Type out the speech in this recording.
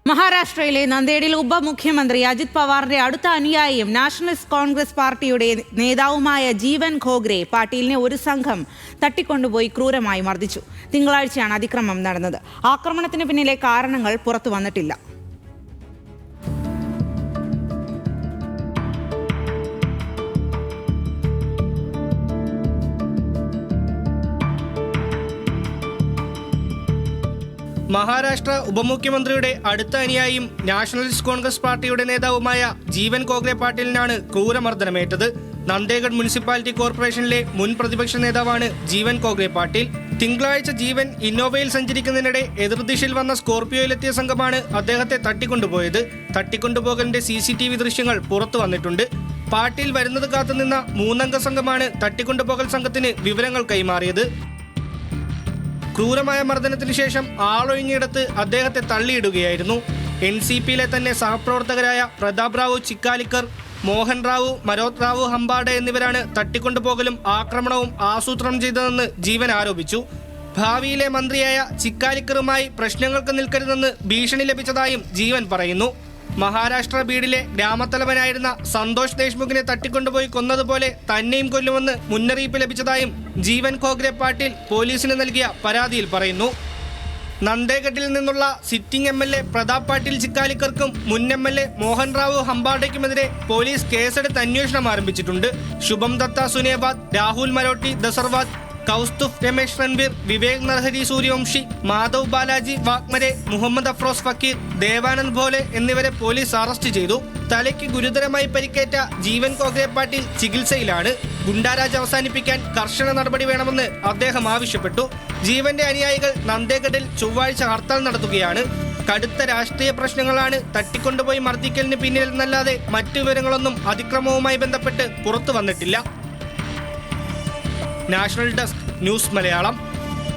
മഹാരാഷ്ട്രയിലെ നന്ദേഡിൽ ഉപമുഖ്യമന്ത്രി അജിത് പവാറിന്റെ അടുത്ത അനുയായിയും നാഷണലിസ്റ്റ് കോൺഗ്രസ് പാർട്ടിയുടെ നേതാവുമായ ജീവൻ ഖോഗ്രെ പാട്ടീലിനെ ഒരു സംഘം തട്ടിക്കൊണ്ടുപോയി ക്രൂരമായി മർദ്ദിച്ചു. തിങ്കളാഴ്ചയാണ് അതിക്രമം നടന്നത്. ആക്രമണത്തിന് പിന്നിലെ കാരണങ്ങൾ പുറത്തു വന്നിട്ടില്ല. മഹാരാഷ്ട്ര ഉപമുഖ്യമന്ത്രിയുടെ അടുത്ത അനുയായിയും നാഷണലിസ്റ്റ് കോൺഗ്രസ് പാർട്ടിയുടെ നേതാവുമായ ജീവൻ ഖോഗ്രെ പാട്ടീലിനാണ് ക്രൂരമർദ്ദനമേറ്റത്. നന്ദേഗഡ് മുനിസിപ്പാലിറ്റി കോർപ്പറേഷനിലെ മുൻ പ്രതിപക്ഷ നേതാവാണ് ജീവൻ ഖോഗ്രെ പാട്ടീൽ. തിങ്കളാഴ്ച ജീവൻ ഇന്നോവയിൽ സഞ്ചരിക്കുന്നതിനിടെ എതിർദിശയിൽ വന്ന സ്കോർപിയോയിലെത്തിയ സംഘമാണ് അദ്ദേഹത്തെ തട്ടിക്കൊണ്ടുപോയത്. തട്ടിക്കൊണ്ടുപോകലിന്റെ CCTV ദൃശ്യങ്ങൾ പുറത്തു വന്നിട്ടുണ്ട്. പാട്ടീൽ വരുന്നത് കാത്തുനിന്ന 3 അംഗ സംഘമാണ് തട്ടിക്കൊണ്ടുപോകൽ സംഘത്തിന് വിവരങ്ങൾ കൈമാറിയത്. ക്രൂരമായ മർദ്ദനത്തിന് ശേഷം ആളൊഴിഞ്ഞിടത്ത് അദ്ദേഹത്തെ തള്ളിയിടുകയായിരുന്നു. NCPയിലെ തന്നെ സഹപ്രവർത്തകരായ പ്രതാപ് റാവു ചിക്കാലിക്കർ, മോഹൻ റാവു, മരോത് റാവു ഹംബാഡെ എന്നിവരാണ് തട്ടിക്കൊണ്ടുപോകലും ആക്രമണവും ആസൂത്രണം ചെയ്തതെന്ന് ജീവൻ ആരോപിച്ചു. ഭാവിയിലെ മന്ത്രിയായ ചിക്കാലിക്കറുമായി പ്രശ്നങ്ങൾക്ക് നിൽക്കരുതെന്ന് ഭീഷണി ലഭിച്ചതായും ജീവൻ പറയുന്നു. മഹാരാഷ്ട്ര ബീഡിലെ ഗ്രാമത്തലവനായിരുന്ന സന്തോഷ് ദേശ്മുഖിനെ തട്ടിക്കൊണ്ടുപോയി കൊന്നതുപോലെ തന്നെയും കൊല്ലുമെന്ന് മുന്നറിയിപ്പ് ലഭിച്ചതായും ജീവൻ ഖോഗ്രെ പാട്ടീൽ പോലീസിന് നൽകിയ പരാതിയിൽ പറയുന്നു. നന്ദേഗഡിൽ നിന്നുള്ള സിറ്റിംഗ് MLA പ്രതാപ് പാട്ടീൽ ചിക്കാലിക്കർക്കും മുൻ MLA മോഹൻ റാവു ഹംബാഡയ്ക്കുമെതിരെ പോലീസ് കേസെടുത്ത് അന്വേഷണം ആരംഭിച്ചിട്ടുണ്ട്. ശുഭം ദത്ത സുനേബാദ്, രാഹുൽ മരോട്ടി ദസർവാദ്, കൗസ്തുഫ് രമേശ് രൺബീർ, വിവേക് നർഹരി സൂര്യവംശി, മാധവ് ബാലാജി വാഗ്മരെ, മുഹമ്മദ് അഫ്രോസ് ഫക്കീർ, ദേവാനന്ദ് ഭോലെ എന്നിവരെ പോലീസ് അറസ്റ്റ് ചെയ്തു. തലയ്ക്ക് ഗുരുതരമായി പരിക്കേറ്റ ജീവൻ ഖോഗ്രെ പാട്ടീൽ ചികിത്സയിലാണ്. ഗുണ്ടാരാജ് അവസാനിപ്പിക്കാൻ കർശന നടപടി വേണമെന്ന് അദ്ദേഹം ആവശ്യപ്പെട്ടു. ജീവന്റെ അനുയായികൾ നന്ദേഗഡിൽ ചൊവ്വാഴ്ച ഹർത്താൽ നടത്തുകയാണ്. കടുത്ത രാഷ്ട്രീയ പ്രശ്നങ്ങളാണ് തട്ടിക്കൊണ്ടുപോയി മർദ്ദിക്കലിന് പിന്നിലെന്നല്ലാതെ മറ്റു വിവരങ്ങളൊന്നും അതിക്രമവുമായി ബന്ധപ്പെട്ട് പുറത്തു വന്നിട്ടില്ല. National desk news Malayalam.